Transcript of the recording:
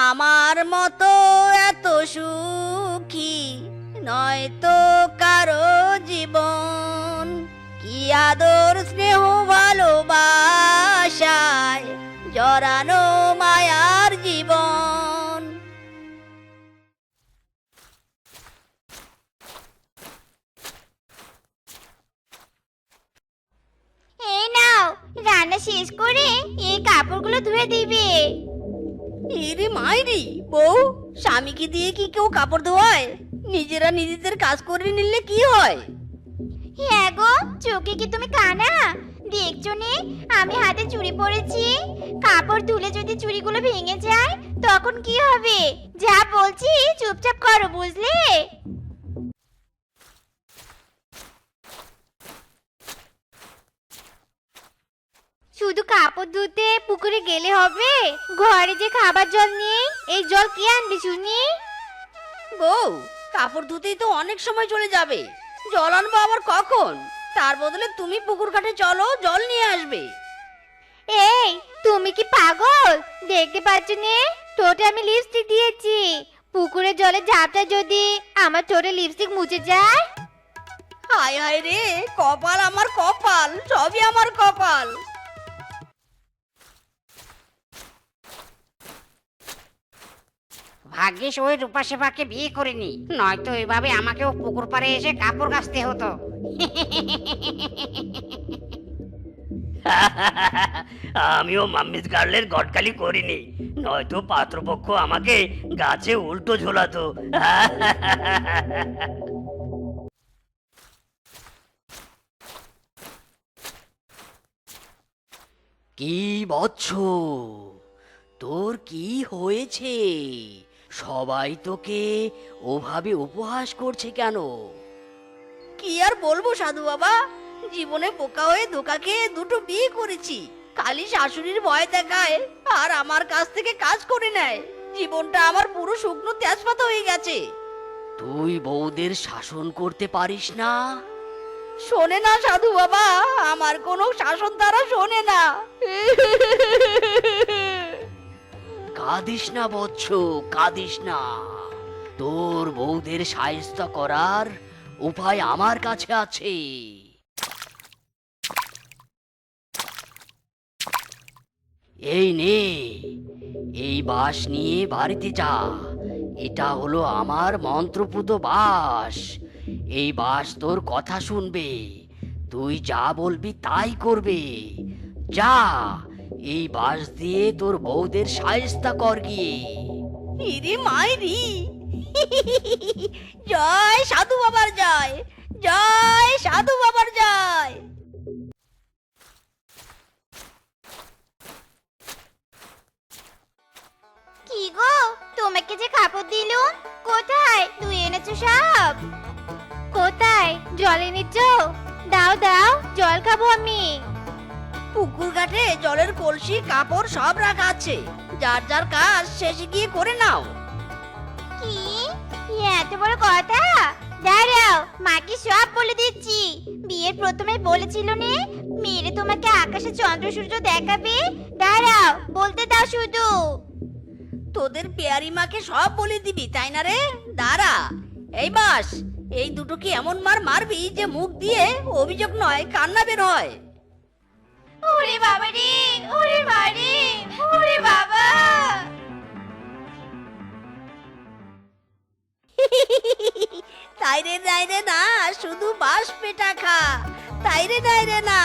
আমার মতো এত সুখী নয়তো কারো জীবন, কি আদর স্নেহ ভালোবাসায় জড়ানো মায়ার জীবন। এই নাও, রান্না শেষ করে এই কাপড়গুলো ধুয়ে দিবে। ইরে মাইরি বউ, স্বামীকে দিয়ে কি কেউ কাপড় ধোয়? নিজেরা নিজেদের কাজ করে নিলে কি হয়? হ্যাঁ গো, চোখে কি তুমি কানা? দেখছো নে, আমি হাতে চুড়ি পরেছি। কাপড় ধুলে যদি চুড়িগুলো ভেঙে যায় তখন কি হবে? যা বলছি চুপচাপ করো, বুঝলে? শুধু কাপড় ধুতে পুকুরে গেলে হবে? ঘরে যে খাবার জল নেই, এই জল কে আনবে শুনি? বউ, কাপড় ধুতেই তো অনেক সময় চলে যাবে, জল আনবো আবার কখন? তার বদলে তুমি পুকুর ঘাটে চলো, জল নিয়ে আসবে। এই, তুমি কি পাগল? দেখতে পাচ্ছ নে, ঠোঁটে আমি লিপস্টিক দিয়েছি। পুকুরের জলে ঝাপটা যদি আমার ঠোঁটে লিপস্টিক মুছে যায়? হায় হায় রে, কপাল আমার কপাল, সবই আমার কপাল। ভাগ্যিস ওই রূপা সেবাকে বিয়ে করিনি, নয়তো এভাবে আমাকেও পুকুর পাড়ে এসে কাপড় কাচতে হতো। আমিও মাম্মিস গার্লের গটকালি করিনি, নয়তো পাত্রপক্ষ আমাকে গাছে উল্টো ঝোলাতো। কি বৎস, তোর কি হয়েছে? সবাই তোকে ওভাবে উপহাস করছে কেন? কি আর বলবো সাধু বাবা, জীবনে বোকা হয়ে ধোকা খেয়ে দুটো বিয়ে করেছি। খালি শাশুড়ির ভয় দেখায় আর আমার কাছ থেকে কাজ করে নেয়। জীবনটা আমার পুরো শুকনো তেজপাতা হয়ে গেছে। তুই বউদের শাসন করতে পারিস না? শোনে না সাধু বাবা, আমার কোনো শাসন তারা শোনে না। কাঁদিস না বৎস, কাঁদিস না। তোর বউদের শায়েস্তা করার উপায় আমার কাছে আছে। এই নে, এই বাঁশ নিয়ে বাড়িতে যা। এটা হলো আমার মন্ত্রপুত বাঁশ। এই বাঁশ তোর কথা শুনবে, তুই যা বলবি তাই করবে। যা, এই বাঁশ দিয়ে তোর বউদের শায়েস্তা কর গিয়ে। ইরে মাইরি, জয় সাধু বাবার জয়, জয় সাধু বাবার জয়। কি গো, তোমাকে যে কাপড় দিলুম, কোথায় তুই এনেছো সব? কোথায় জল এনেছো? দাও দাও, জল খাবো আমি। পুকুর ঘাটে জলের কলসি কাপড় সব রাখা আছে, যার যার কাজ শেষে গিয়ে করে নাও। কি এত বড় কথা? দাঁড়াও, মাকে সব বলে দিচ্ছি। বিয়ের প্রথমে বলেছিল নে, মেরে তোমাকে আকাশে চন্দ্র সূর্য দেখাবে। দাঁড়াও, বলতে দাও শুধু। তোদের পেয়ারি মাকে সব বলে দিবি তাই না রে? দাঁড়া, এই বাস, এই দুটো কি এমন মার মারবি যে মুখ দিয়ে অভিযোগ নয় কান্না বের হয়। ওরে বাবা রে, ওরে বাড়ি, ওরে বাবা। তাই রে না, শুধু বাস পেটা খা। তাই রে না।